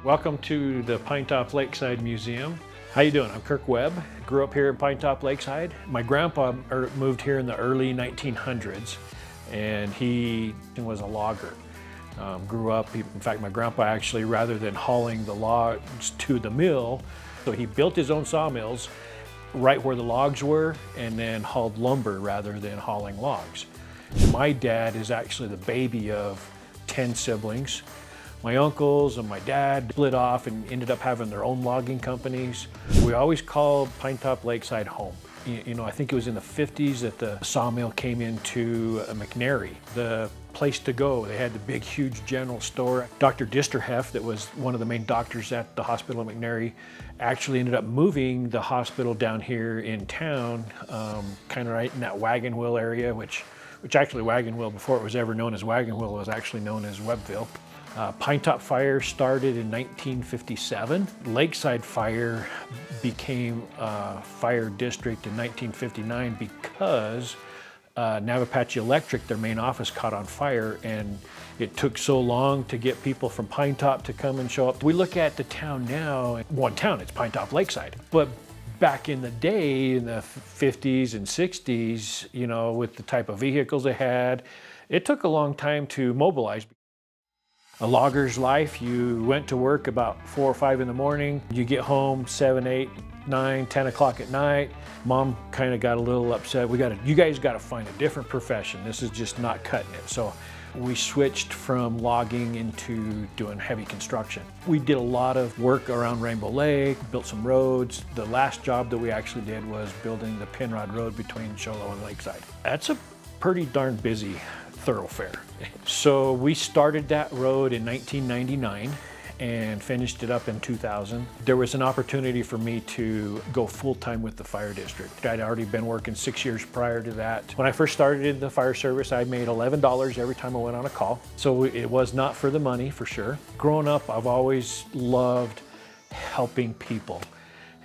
Welcome to the Pinetop-Lakeside Museum. How you doing? I'm Kirk Webb. Grew up here in Pinetop-Lakeside. My grandpa moved here in the early 1900s, and he was a logger. Grew up, in fact, my grandpa actually, rather than hauling the logs to the mill, so he built his own sawmills right where the logs were and then hauled lumber rather than hauling logs. My dad is actually the baby of 10 siblings. My uncles and my dad split off and ended up having their own logging companies. We always called Pinetop-Lakeside home. You know, I think it was in the 50s that the sawmill came into McNary, the place to go. They had the big, huge general store. Dr. Disterhef, that was one of the main doctors at the hospital in McNary, actually ended up moving the hospital down here in town, kind of right in that Wagon Wheel area, which actually Wagon Wheel, before it was ever known as Wagon Wheel, was actually known as Webbville. Pinetop Fire started in 1957. Lakeside Fire became a fire district in 1959 because Navapache Electric, their main office, caught on fire, and it took so long to get people from Pinetop to come and show up. We look at the town now, one town, it's Pinetop-Lakeside. But back in the day, in the 50s and 60s, you know, with the type of vehicles they had, it took a long time to mobilize. A logger's life, you went to work about 4 or 5 in the morning, you get home 7, 8, 9, 10 o'clock at night. Mom kind of got a little upset. You guys got to find a different profession. This is just not cutting it. So we switched from logging into doing heavy construction. We did a lot of work around Rainbow Lake, built some roads. The last job that we actually did was building the Pinrod Road between Sholo and Lakeside. That's a pretty darn busy thoroughfare. So we started that road in 1999 and finished it up in 2000. There was an opportunity for me to go full-time with the fire district. I'd already been working 6 years prior to that. When I first started in the fire service, I made $11 every time I went on a call. So it was not for the money, for sure. Growing up, I've always loved helping people.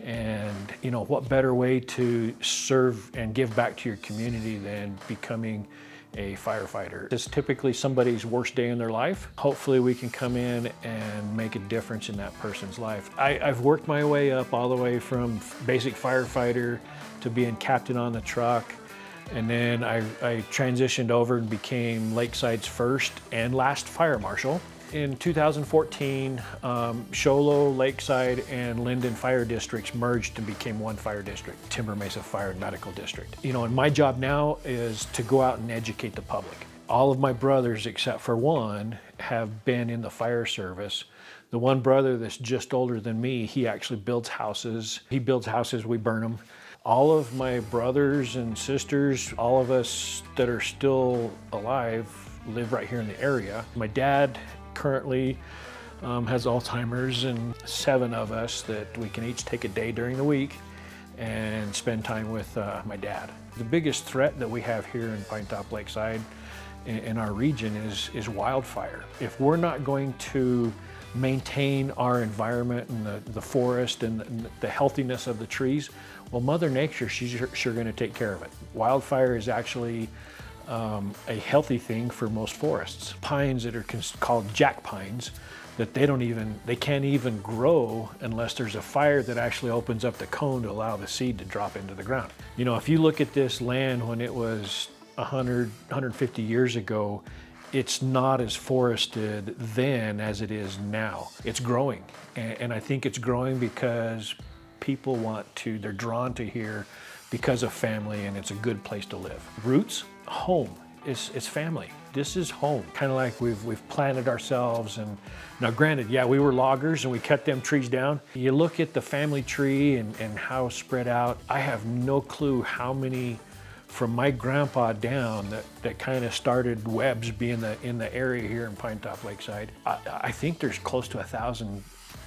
And you know, what better way to serve and give back to your community than becoming a firefighter. It's typically somebody's worst day in their life. Hopefully we can come in and make a difference in that person's life. I've worked my way up all the way from basic firefighter to being captain on the truck. And then I transitioned over and became Lakeside's first and last fire marshal. In 2014, Sholo, Lakeside, and Linden fire districts merged and became one fire district, Timber Mesa Fire and Medical District. You know, and my job now is to go out and educate the public. All of my brothers, except for one, have been in the fire service. The one brother that's just older than me, he actually builds houses. He builds houses, we burn them. All of my brothers and sisters, all of us that are still alive, live right here in the area. My dad currently has Alzheimer's, and 7 of us that we can each take a day during the week and spend time with my dad. The biggest threat that we have here in Pinetop-Lakeside in our region is wildfire. If we're not going to maintain our environment and the forest and the healthiness of the trees, well, Mother Nature, she's sure going to take care of it. Wildfire is actually a healthy thing for most forests. Pines that are called jack pines, that they can't even grow unless there's a fire that actually opens up the cone to allow the seed to drop into the ground. You know, if you look at this land when it was 100, 150 years ago, it's not as forested then as it is now. It's growing, and I think it's growing because people they're drawn to here because of family, and it's a good place to live. Roots, home, it's family. This is home. Kind of like we've planted ourselves. And now granted, yeah, we were loggers and we cut them trees down. You look at the family tree and how spread out. I have no clue how many from my grandpa down that kind of started Webb's being in the area here in Pinetop-Lakeside. I think there's close to 1,000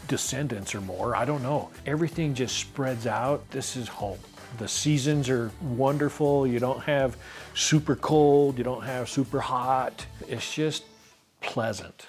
descendants or more. I don't know. Everything just spreads out. This is home. The seasons are wonderful. You don't have super cold. You don't have super hot. It's just pleasant.